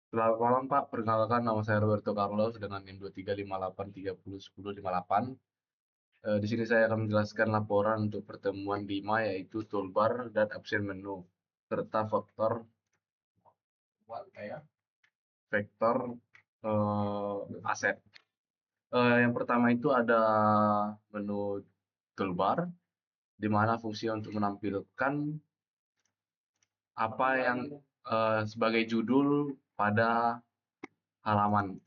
Selamat malam Pak, perkenalkan nama saya Roberto Carlos dengan NIM 2358301058. Di sini saya akan menjelaskan laporan untuk pertemuan 5 yaitu toolbar dan absen menu serta vektor aset. Yang pertama itu ada menu toolbar di mana fungsi untuk menampilkan apa yang sebagai judul pada halaman.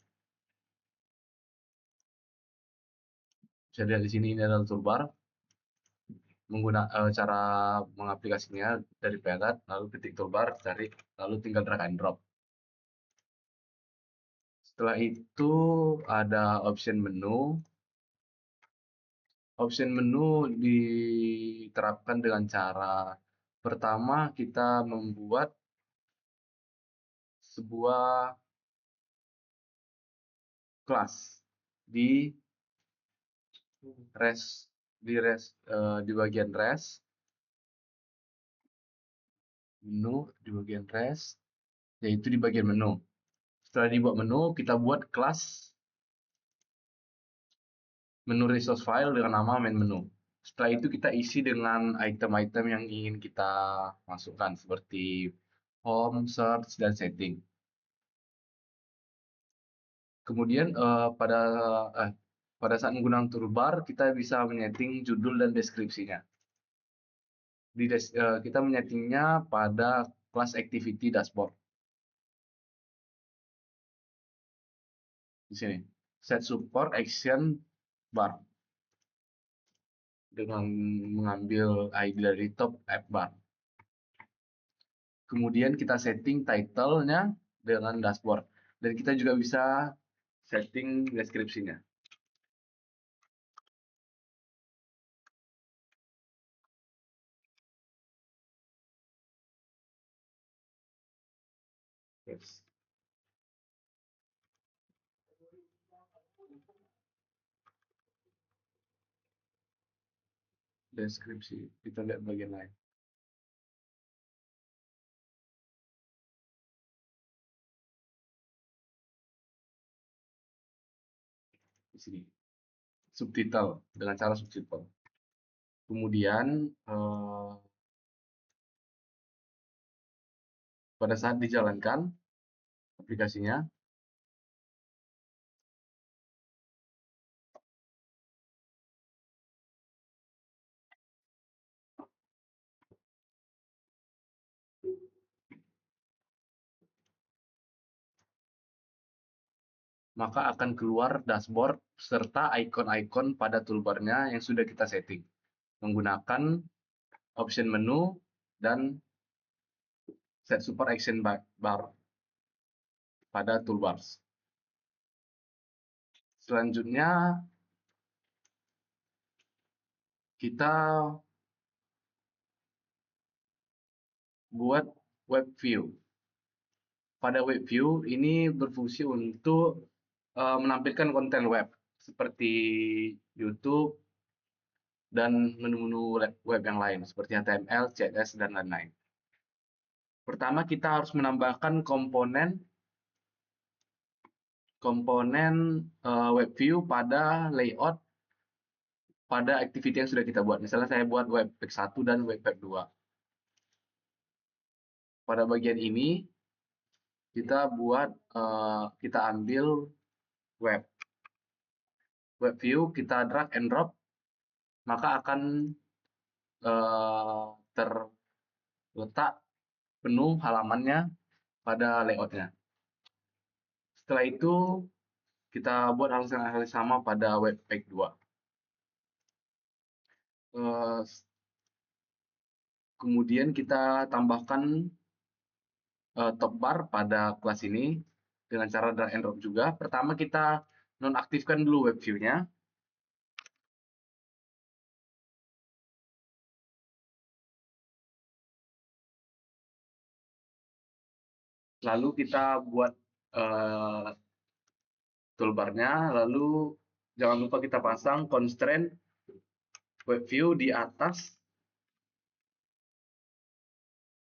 Bisa dilihat di sini ini adalah toolbar. Cara mengaplikasinya dari pelet, lalu ketik toolbar, cari, lalu tinggal drag and drop. Setelah itu ada option menu. Option menu diterapkan dengan cara pertama kita membuat sebuah kelas di di bagian res menu, di bagian res, yaitu di bagian menu. Setelah dibuat menu, kita buat kelas menu resource file dengan nama main menu. Setelah itu kita isi dengan item-item yang ingin kita masukkan seperti home, search, dan setting. Kemudian pada saat menggunakan toolbar kita bisa menyeting judul dan deskripsinya. Kita menyetingnya pada class activity dashboard. Di sini set support action bar dengan mengambil ID dari top app bar. Kemudian kita setting title-nya dengan dashboard. Dan kita juga bisa setting deskripsinya. Yes. Deskripsi, kita lihat bagian lain. Di sini. Subtitle, dengan cara subtitle. Kemudian, pada saat dijalankan aplikasinya, maka akan keluar dashboard serta ikon-ikon pada toolbarnya yang sudah kita setting menggunakan option menu dan set support action bar pada toolbars. Selanjutnya kita buat web view. Pada web view ini berfungsi untuk menampilkan konten web seperti YouTube dan menu-menu web yang lain seperti HTML, CSS, dan lain-lain. Pertama kita harus menambahkan komponen web view pada layout pada activity yang sudah kita buat. Misalnya saya buat webpack 1 dan webpack 2. Pada bagian ini kita ambil web view, kita drag and drop, maka akan terletak penuh halamannya pada layoutnya. Setelah itu kita buat hal yang sama pada webpack 2. Kemudian kita tambahkan top bar pada kelas ini dengan cara drag and drop juga. Pertama kita nonaktifkan dulu web view-nya. Lalu kita buat toolbarnya, lalu jangan lupa kita pasang constraint web view di atas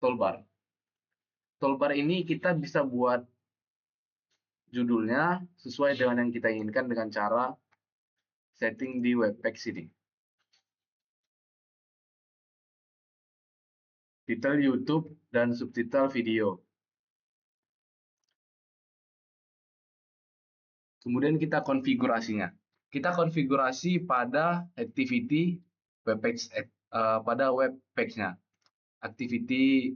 toolbar. Toolbar ini kita bisa buat judulnya sesuai dengan yang kita inginkan dengan cara setting di webpage ini. Titel YouTube dan subtitle video. Kemudian kita konfigurasinya. Kita konfigurasi pada activity webpage pada web page-nya, activity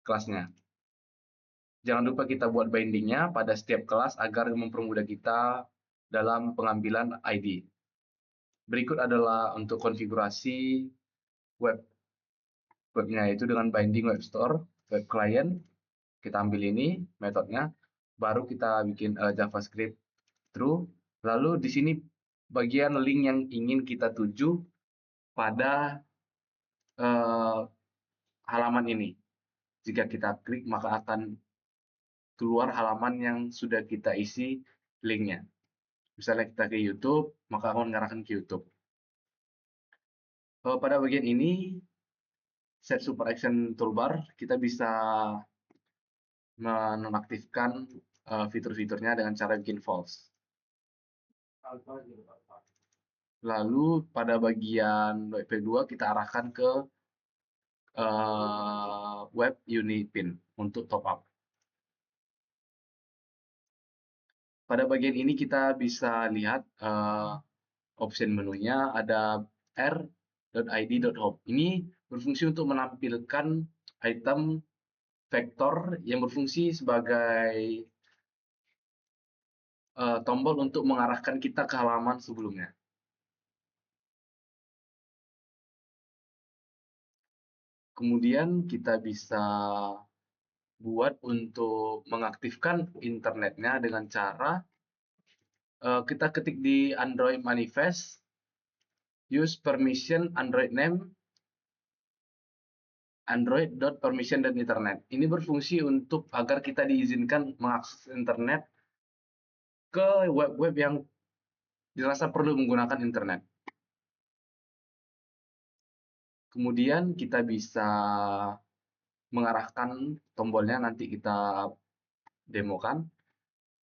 kelasnya. Jangan lupa kita buat bindingnya pada setiap kelas agar mempermudah kita dalam pengambilan ID. Berikut adalah untuk konfigurasi webnya, yaitu dengan binding web store, web client. Kita ambil ini metodenya, baru kita bikin JavaScript true. Lalu di sini bagian link yang ingin kita tuju pada halaman ini. Jika kita klik maka akan keluar halaman yang sudah kita isi linknya. Misalnya kita ke YouTube, maka akan mengarahkan ke YouTube. Pada bagian ini, set super action toolbar, kita bisa menonaktifkan fitur-fiturnya dengan cara bikin false. Lalu pada bagian WP2 kita arahkan ke web Unipin untuk top up. Pada bagian ini kita bisa lihat option menunya, ada r.id.home. Ini berfungsi untuk menampilkan item vektor yang berfungsi sebagai tombol untuk mengarahkan kita ke halaman sebelumnya. Kemudian kita bisa buat untuk mengaktifkan internetnya dengan cara kita ketik di Android manifest, use permission Android name, Android.permission dan internet. Ini berfungsi untuk agar kita diizinkan mengakses internet ke web-web yang dirasa perlu menggunakan internet. Kemudian kita bisa mengarahkan tombolnya, nanti kita demokan.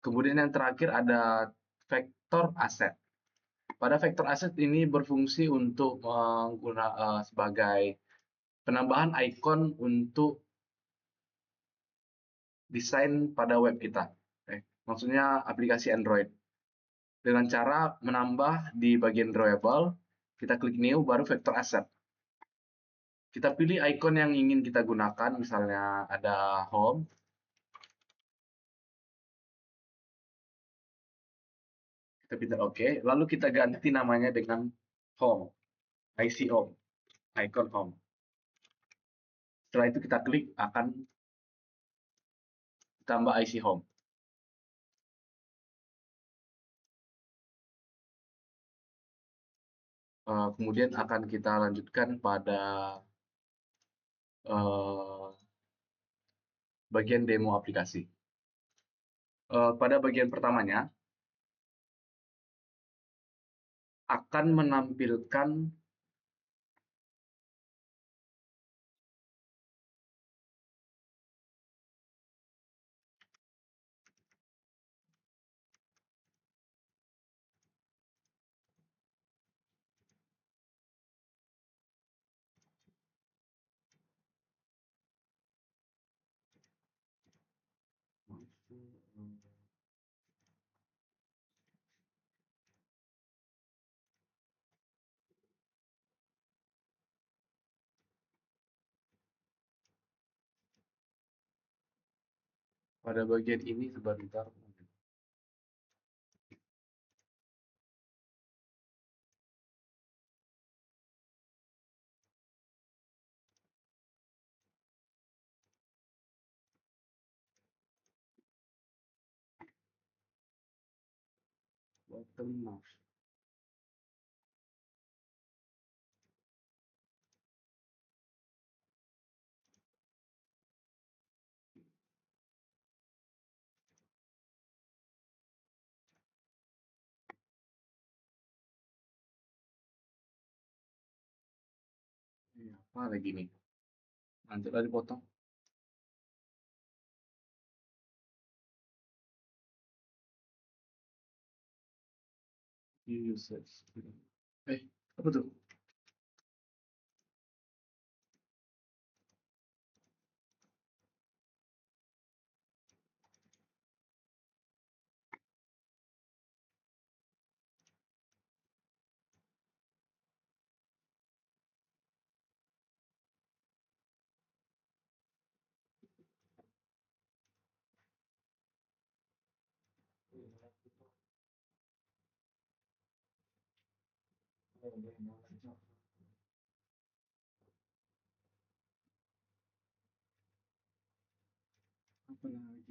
Kemudian yang terakhir ada vektor asset. Pada vektor asset ini berfungsi untuk sebagai penambahan icon untuk desain pada web kita. Maksudnya aplikasi Android. Dengan cara menambah di bagian drawable, kita klik new, baru vektor asset. Kita pilih icon yang ingin kita gunakan, misalnya ada home. Kita pilih OK, lalu kita ganti namanya dengan home, IC home, icon home. Setelah itu kita klik, akan tambah IC home. Kemudian akan kita lanjutkan pada bagian demo aplikasi. Pada bagian pertamanya akan menampilkan pada bagian ini sebentar. Bottom mouse. Apa lagi nih? Nanti tadi potong. Users. Apa tuh? Apa lagi?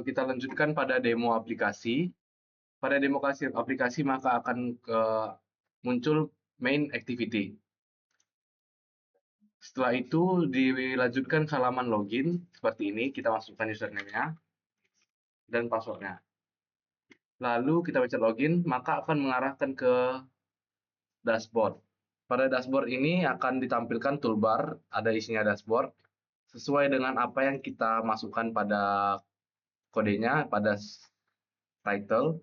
Kita lanjutkan pada demo aplikasi. Pada demo aplikasi maka akan muncul main activity. Setelah itu dilanjutkan ke halaman login seperti ini. Kita masukkan username-nya dan password-nya. Lalu kita pencet login, maka akan mengarahkan ke dashboard. Pada dashboard ini akan ditampilkan toolbar, ada isinya dashboard, sesuai dengan apa yang kita masukkan pada kodenya, pada title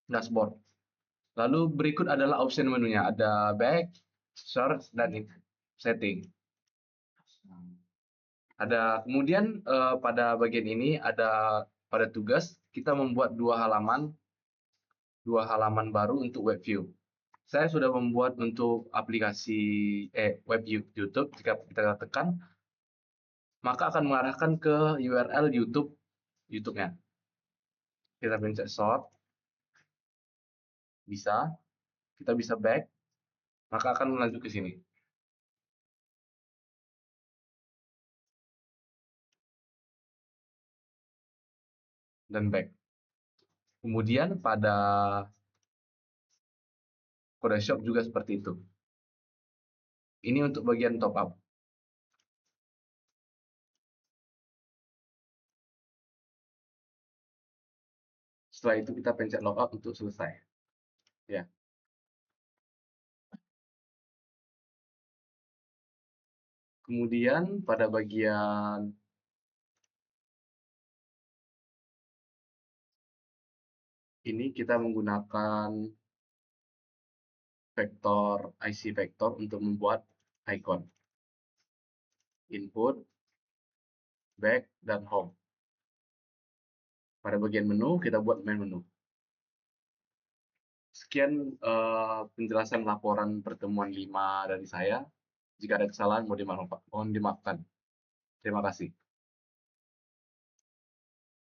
dashboard. Lalu berikut adalah option menunya, ada back, search, dan setting. Kemudian pada bagian ini ada pada tugas kita membuat dua halaman baru untuk web view. Saya sudah membuat untuk aplikasi web YouTube. Jika kita tekan, maka akan mengarahkan ke URL YouTube-nya. Kita pencet sort, kita bisa back, maka akan lanjut ke sini. Dan back. Kemudian pada Photoshop juga seperti itu. Ini untuk bagian top up. Setelah itu kita pencet logout untuk selesai. Ya. Kemudian pada bagian ini kita menggunakan IC vector untuk membuat icon. Input, back, dan home. Pada bagian menu, kita buat main menu. Sekian penjelasan laporan pertemuan 5 dari saya. Jika ada kesalahan, mohon dimaafkan. Terima kasih.